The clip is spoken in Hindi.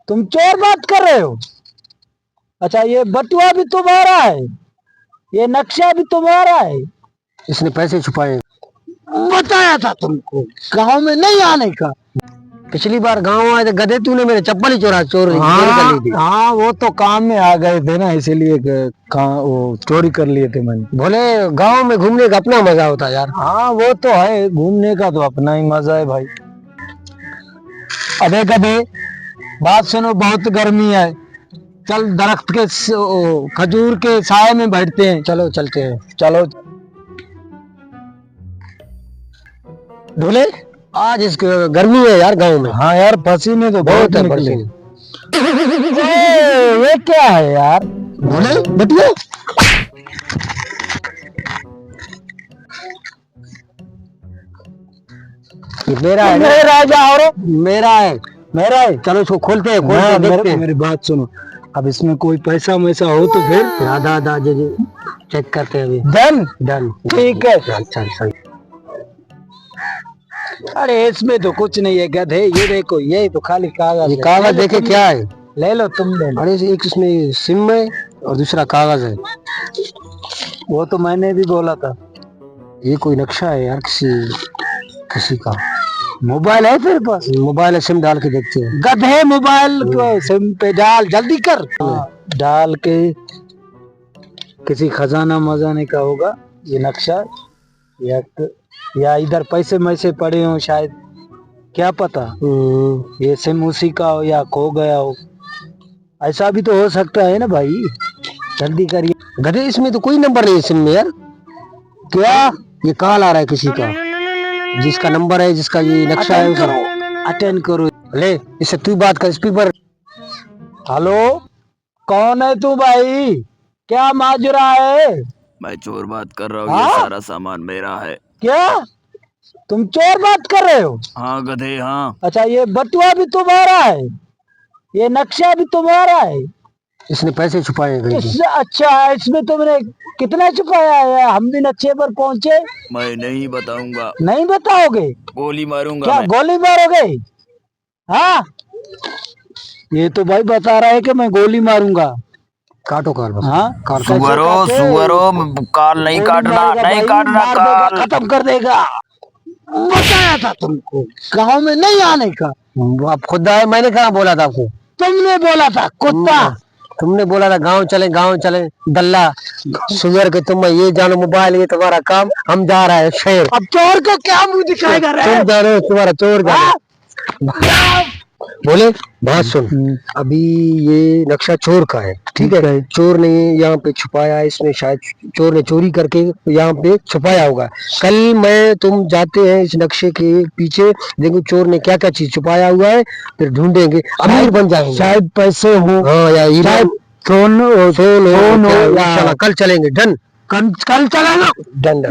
तुम चोर बात कर रहे हो? अच्छा, ये बटुआ भी तुम्हारा है, ये नक्शा भी तुम्हारा है? इसने पैसे छुपाए। बताया था तुमको गांव में नहीं आने का। पिछली बार गांव आए थे गधे, तूने मेरे चप्पल ही चोरी कर ली थी। हाँ, वो तो काम में आ गए थे ना, इसीलिए वो चोरी कर लिए थे मैंने। बोले गांव में घूमने का अपना मजा होता है यार। हाँ, वो तो है, घूमने का तो अपना ही मजा है भाई। अबे कभी बात सुनो, बहुत गर्मी है, चल दरख्त के खजूर के साए में बैठते हैं। चलो चलते हैं। चलो। ढोले, आज इस गर्मी है यार गांव में। हाँ यार, पसीने तो बहुत है निकले। पसीने। ये क्या है यार? ढोले बटिया, ये मेरा है। मेरा जाओ, मेरा है। मेरा है। चलो इसको खोलते हैं, देखते हैं। मेरी बात सुनो, अब इसमें कोई पैसा वैसा हो तो फिर आधा आधा चेक करते हैं अभी। डन। डन, ठीक है। चल सही। अरे इसमें तो कुछ नहीं है गधे, ये देखो, ये तो खाली कागज ये है। कागज देखे क्या है? ले लो, तुम ले लो। अरे एक इसमें सिम है और दूसरा कागज है। वो तो मैंने भी बोला था। ये कोई नक्शा है यार, किसी का। मोबाइल है तेरे पास? मोबाइल है, सिम डाल के देखते हैं। गधे, मोबाइल को सिम पे डाल, जल्दी कर। डाल के किसी खजाना मजाने का होगा ये नक्शा, या इधर पैसे मैसे पड़े हो शायद, क्या पता। ये सिम उसी का हो या खो गया हो, ऐसा भी तो हो सकता है ना भाई। जल्दी करिए। गधे, इसमें तो कोई नंबर नहीं है सिम में यार। क्या? ये कॉल आ रहा है किसी का, जिसका नंबर है, जिसका ये नक्शा है उसका। अटेंड करो। ले, इससे तू बात कर स्पीकर। हेलो, कौन है तू भाई? क्या माजरा है? मैं चोर बात कर रहा हूँ। ये सारा सामान मेरा है। क्या तुम चोर बात कर रहे हो? हाँ गधे, हाँ। अच्छा, ये बटुआ भी तुम्हारा है, ये नक्शा भी तुम्हारा है? इसने पैसे छुपाए हैं। अच्छा, इसमें तुमने कितना छुपाया है? हम भी नक्शे पर पहुंचे। मैं नहीं बताऊंगा। नहीं बताओगे? गोली मारूंगा। क्या मैं गोली मारोगे? हाँ, ये तो भाई बता रहा है कि मैं गोली मारूंगा। काटो काल बस। हाँ, सुअरो काल नहीं काटना, नहीं काटना काल। खत्म कर देगा। बताया था तुमको गांव में नहीं आने का। आप खुद आए, मैंने कहाँ बोला था आपको? तुमने बोला था कुत्ता। तुमने बोला था गांव चले दल्ला सुअर के। तुम ये जानो, मोबाइल ये तुम्हारा काम, हम जा रहे हैं शहर। अब चोर को क्या मुंह दिखाएगा रे? तुम जानो, तुम्हारा चोर जानो। बोले बात सुन, अभी ये नक्शा चोर का है, ठीक है? चोर ने यहाँ पे छुपाया है, इसमें शायद चोर ने चोरी करके यहाँ पे छुपाया होगा। कल मैं तुम जाते हैं इस नक्शे के पीछे, देखो चोर ने क्या क्या चीज छुपाया हुआ है, फिर ढूंढेंगे, अमीर बन जाएंगे। शायद पैसे हो, हाँ, या फोन हो, कल चलेंगे। डन, कल चलेगा। डन।